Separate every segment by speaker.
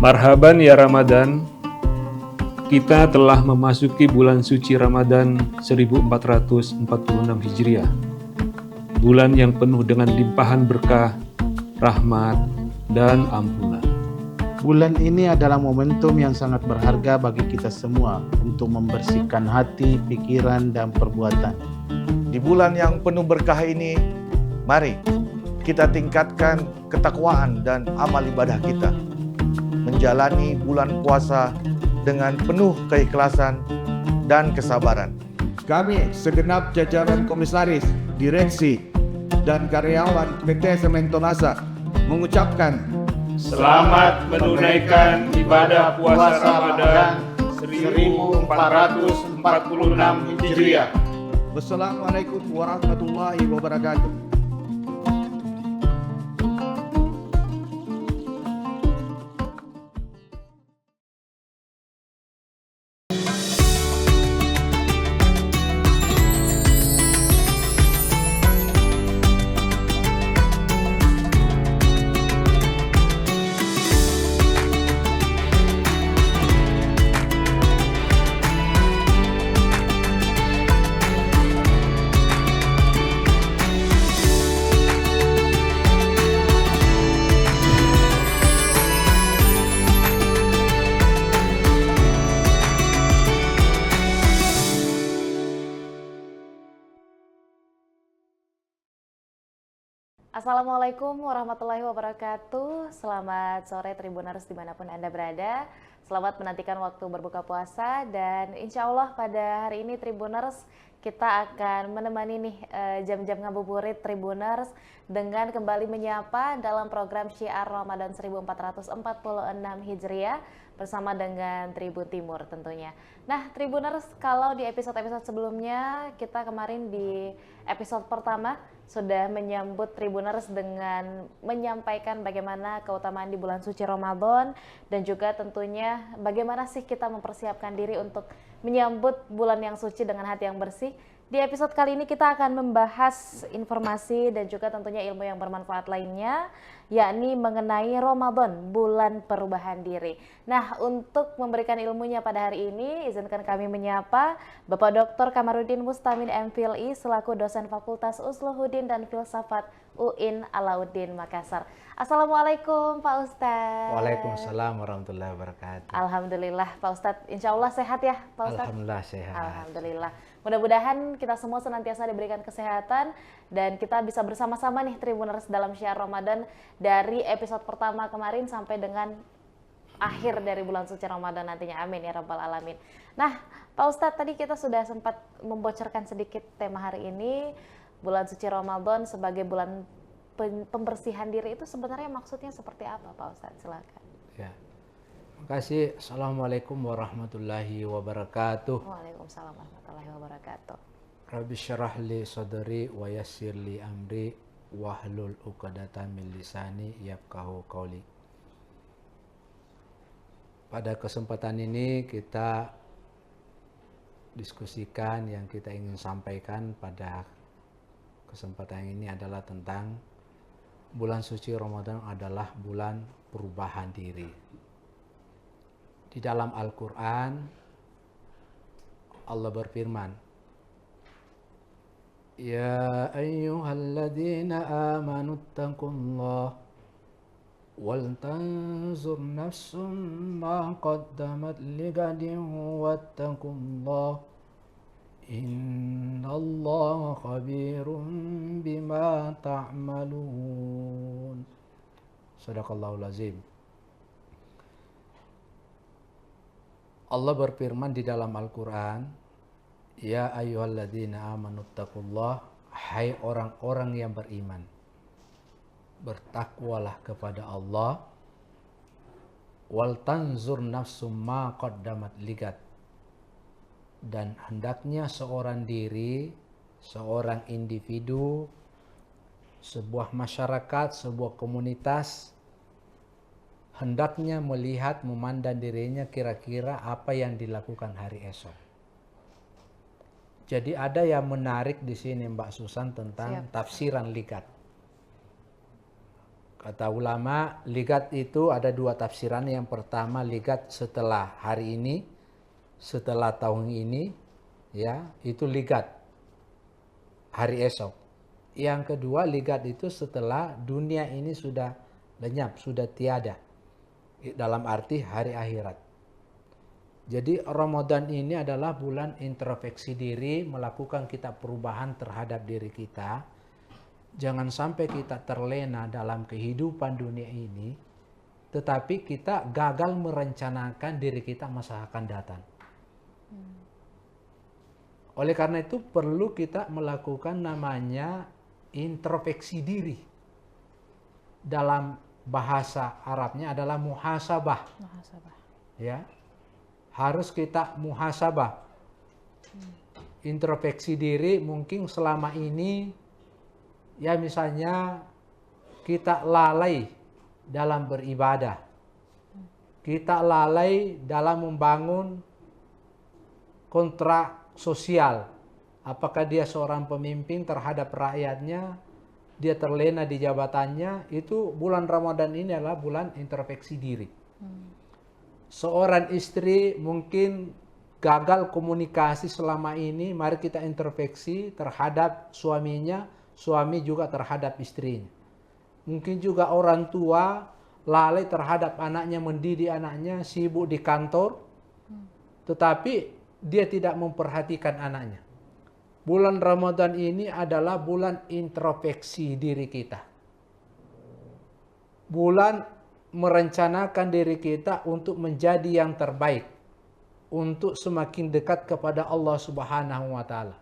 Speaker 1: Marhaban ya Ramadan, kita telah memasuki bulan suci Ramadan 1446 Hijriah. Bulan yang penuh dengan limpahan berkah, rahmat, dan ampunan.
Speaker 2: Bulan ini adalah momentum yang sangat berharga bagi kita semua untuk membersihkan hati, pikiran, dan perbuatan.
Speaker 3: Di bulan yang penuh berkah ini, mari kita tingkatkan ketakwaan dan amal ibadah kita. Menjalani bulan puasa dengan penuh keikhlasan dan kesabaran.
Speaker 4: Kami segenap jajaran komisaris, direksi, dan karyawan PT Semen Tonasa mengucapkan
Speaker 1: Selamat menunaikan ibadah puasa Ramadan 1446 Hijriah.
Speaker 4: Wassalamualaikum warahmatullahi wabarakatuh.
Speaker 5: Assalamualaikum warahmatullahi wabarakatuh. Selamat sore Tribuners dimanapun Anda berada. Selamat menantikan waktu berbuka puasa dan insya Allah pada hari ini Tribuners kita akan menemani nih jam-jam ngabuburit Tribuners dengan kembali menyapa dalam program Syiar Ramadan 1446 Hijriah bersama dengan Tribun Timur tentunya. Nah Tribuners, kalau di episode-episode sebelumnya kita kemarin di episode pertama sudah menyambut Tribuners dengan menyampaikan bagaimana keutamaan di bulan suci Ramadan dan juga tentunya bagaimana sih kita mempersiapkan diri untuk menyambut bulan yang suci dengan hati yang bersih. Di episode kali ini kita akan membahas informasi dan juga tentunya ilmu yang bermanfaat lainnya, yakni mengenai Ramadan, bulan perubahan diri. Nah, untuk memberikan ilmunya pada hari ini, izinkan kami menyapa Bapak Dr. Kamarudin Mustamin MPhilI selaku dosen Fakultas Usluhuddin dan Filsafat UIN Alauddin Makassar. Assalamualaikum Pak Ustadz.
Speaker 6: Waalaikumsalam warahmatullahi wabarakatuh.
Speaker 5: Alhamdulillah Pak Ustadz, insya Allah sehat ya Pak Ustadz?
Speaker 6: Alhamdulillah sehat.
Speaker 5: Alhamdulillah. Mudah-mudahan kita semua senantiasa diberikan kesehatan dan kita bisa bersama-sama nih Tribuners dalam Syiar Ramadan dari episode pertama kemarin sampai dengan akhir dari bulan suci Ramadan nantinya. Amin ya rabbal alamin. Nah, Pak Ustadz tadi kita sudah sempat membocorkan sedikit tema hari ini, bulan suci Ramadan sebagai bulan pembersihan diri itu sebenarnya maksudnya seperti apa Pak Ustadz? Silakan.
Speaker 6: Ya. Terima kasih. Assalamualaikum warahmatullahi wabarakatuh.
Speaker 5: Waalaikumsalam warahmatullahi wabarakatuh.
Speaker 6: Rabbi syrah li sadri wa yassir li amri wahlul 'uqdatam min lisani yafqahu qauli. Pada kesempatan ini kita diskusikan yang kita ingin sampaikan pada kesempatan ini adalah tentang bulan suci Ramadan adalah bulan perubahan diri. Di dalam Al-Quran, Allah berfirman, Ya ayyuhalladzina amanu attaqullah wal tanzur nafsum ma qaddamat ligadin wattaqullah innallaha khabirun bima ta'malun. Shadaqallahul azim. Allah berfirman di dalam Al-Quran, Ya ayyuhalladzina amanu attaqullah, hai orang-orang yang beriman, bertakwalah kepada Allah, wal tanzur nafsum ma qaddamat ligat, dan hendaknya seorang diri, seorang individu, sebuah masyarakat, sebuah komunitas hendaknya melihat, memandang dirinya kira-kira apa yang dilakukan hari esok. Jadi ada yang menarik di sini Mbak Susan tentang tafsiran ligat. Kata ulama, ligat itu ada dua tafsiran. Yang pertama, ligat setelah hari ini, setelah tahun ini, ya, itu ligat hari esok. Yang kedua, ligat itu setelah dunia ini sudah lenyap, sudah tiada, dalam arti hari akhirat. Jadi Ramadan ini adalah bulan introspeksi diri, melakukan kita perubahan terhadap diri kita. Jangan sampai kita terlena dalam kehidupan dunia ini, tetapi kita gagal merencanakan diri kita masa akan datang. Oleh karena itu perlu kita melakukan namanya introspeksi diri. Dalam bahasa Arabnya adalah muhasabah. Ya, harus kita muhasabah. Introspeksi diri mungkin selama ini, ya misalnya kita lalai dalam beribadah. Kita lalai dalam membangun kontrak sosial. Apakah dia seorang pemimpin terhadap rakyatnya, dia terlena di jabatannya, itu bulan Ramadan ini adalah bulan introspeksi diri. Seorang istri mungkin gagal komunikasi selama ini, mari kita introspeksi terhadap suaminya, suami juga terhadap istrinya. Mungkin juga orang tua lalai terhadap anaknya, mendidik anaknya, sibuk di kantor, tetapi dia tidak memperhatikan anaknya. Bulan Ramadan ini adalah bulan introspeksi diri kita. Bulan merencanakan diri kita untuk menjadi yang terbaik, untuk semakin dekat kepada Allah Subhanahu wa Ta'ala.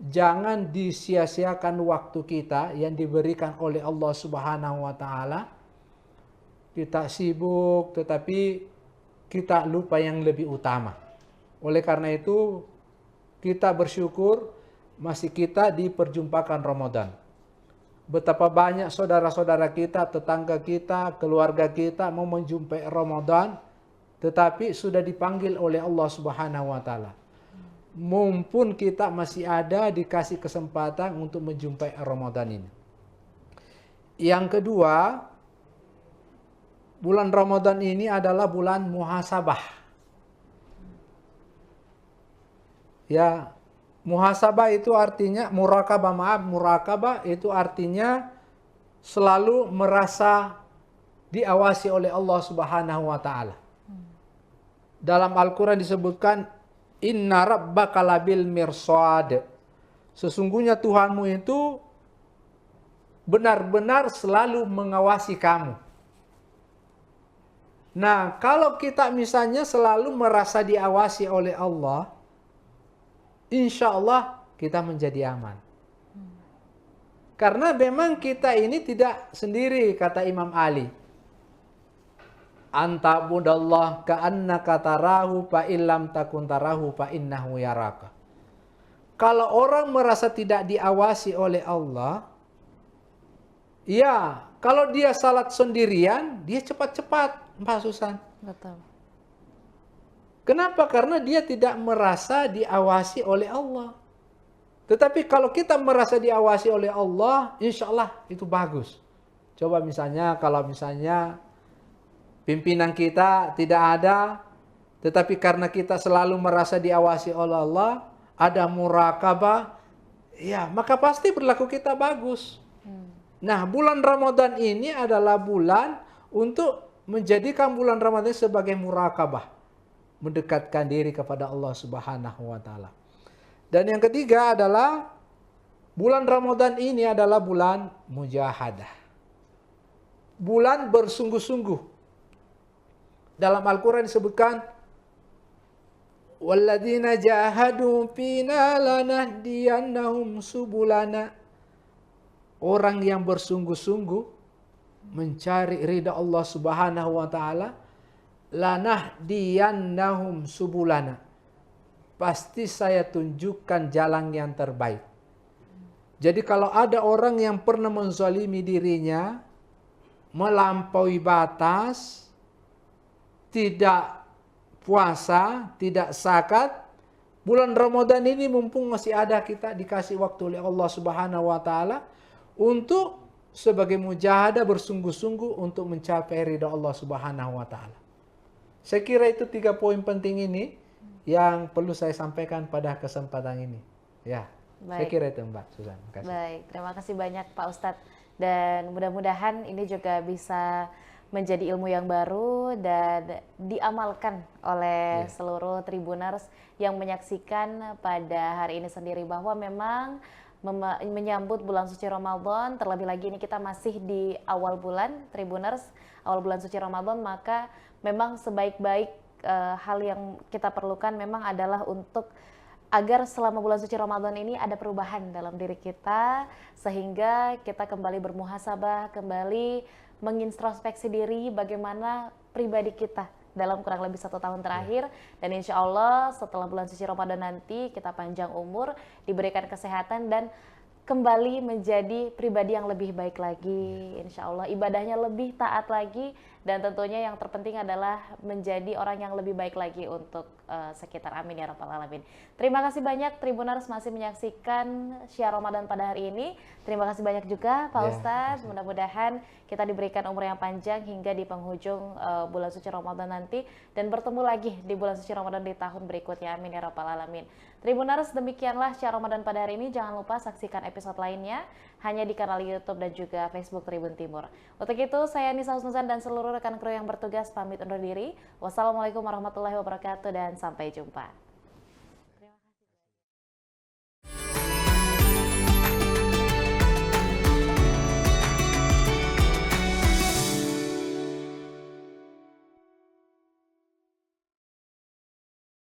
Speaker 6: Jangan disia-siakan waktu kita yang diberikan oleh Allah Subhanahu wa Ta'ala. Kita sibuk tetapi kita lupa yang lebih utama. Oleh karena itu kita bersyukur masih kita diperjumpakan Ramadan. Betapa banyak saudara-saudara kita, tetangga kita, keluarga kita mau menjumpai Ramadan, tetapi sudah dipanggil oleh Allah Subhanahu wa Ta'ala. Mumpun kita masih ada dikasih kesempatan untuk menjumpai Ramadan ini. Yang kedua, bulan Ramadan ini adalah bulan muhasabah. Ya, muhasabah itu artinya murakabah itu artinya selalu merasa diawasi oleh Allah Subhanahu wa Ta'ala. Dalam Al-Quran disebutkan Inna rabbaka labil mirsad. Sesungguhnya Tuhanmu itu benar-benar selalu mengawasi kamu. Nah, kalau kita misalnya selalu merasa diawasi oleh Allah, insya Allah kita menjadi aman. Karena memang kita ini tidak sendiri, kata Imam Ali. Anta budallah ka'annaka tarahu fa illam takun tarahu fa innahu yaraka. Kalau orang merasa tidak diawasi oleh Allah, ya, kalau dia salat sendirian, dia cepat-cepat, Mbak Susan.
Speaker 5: Betul.
Speaker 6: Kenapa? Karena dia tidak merasa diawasi oleh Allah. Tetapi kalau kita merasa diawasi oleh Allah, insya Allah itu bagus. Coba misalnya, kalau misalnya pimpinan kita tidak ada, tetapi karena kita selalu merasa diawasi oleh Allah, ada murakabah, ya maka pasti perilaku kita bagus. Nah, bulan Ramadan ini adalah bulan untuk menjadikan bulan Ramadan sebagai murakabah, mendekatkan diri kepada Allah Subhanahu wa Ta'ala. Dan yang ketiga adalah bulan Ramadan ini adalah bulan mujahadah, bulan bersungguh-sungguh. Dalam Al-Quran disebutkan, walladzina jahadu fina lanahdiyannahum subulana. Orang yang bersungguh-sungguh mencari ridha Allah Subhanahu wa Ta'ala, lanahdiyannahum subulana. Pasti saya tunjukkan jalan yang terbaik. Jadi kalau ada orang yang pernah menzalimi dirinya, melampaui batas, tidak puasa, tidak zakat, bulan Ramadan ini mumpung masih ada kita dikasih waktu oleh Allah Subhanahu wa Ta'ala untuk sebagai mujahadah bersungguh-sungguh untuk mencapai ridha Allah Subhanahu wa taala. Saya kira itu 3 poin penting ini yang perlu saya sampaikan pada kesempatan ini. Ya, saya
Speaker 5: Baik.
Speaker 6: kira itu Mbak Susan. Terima kasih.
Speaker 5: Baik, terima kasih banyak Pak Ustadz. Dan mudah-mudahan ini juga bisa menjadi ilmu yang baru dan diamalkan oleh seluruh Tribuners yang menyaksikan pada hari ini sendiri, bahwa memang menyambut bulan suci Ramadan, terlebih lagi ini kita masih di awal bulan Tribuners, awal bulan suci Ramadan, maka memang sebaik-baik hal yang kita perlukan memang adalah untuk agar selama bulan suci Ramadan ini ada perubahan dalam diri kita, sehingga kita kembali bermuhasabah, kembali mengintrospeksi diri bagaimana pribadi kita dalam kurang lebih 1 tahun terakhir. Dan insya Allah setelah bulan suci Ramadan nanti kita panjang umur, diberikan kesehatan, dan kembali menjadi pribadi yang lebih baik lagi. Insya Allah ibadahnya lebih taat lagi, dan tentunya yang terpenting adalah menjadi orang yang lebih baik lagi untuk sekitar. Amin ya rabbal alamin. Terima kasih banyak Tribuners masih menyaksikan Syiar Ramadan pada hari ini. Terima kasih banyak juga Pak Ustadz. Mudah-mudahan kita diberikan umur yang panjang hingga di penghujung bulan suci Ramadan nanti, dan bertemu lagi di bulan suci Ramadan di tahun berikutnya. Amin ya rabbal alamin. Tribuners, demikianlah Syiar Ramadan pada hari ini. Jangan lupa saksikan episode lainnya hanya di kanal YouTube dan juga Facebook Tribun Timur. Untuk itu, saya Nisa Husnuzan dan seluruh rekan kru yang bertugas pamit undur diri. Wassalamualaikum warahmatullahi wabarakatuh dan sampai jumpa.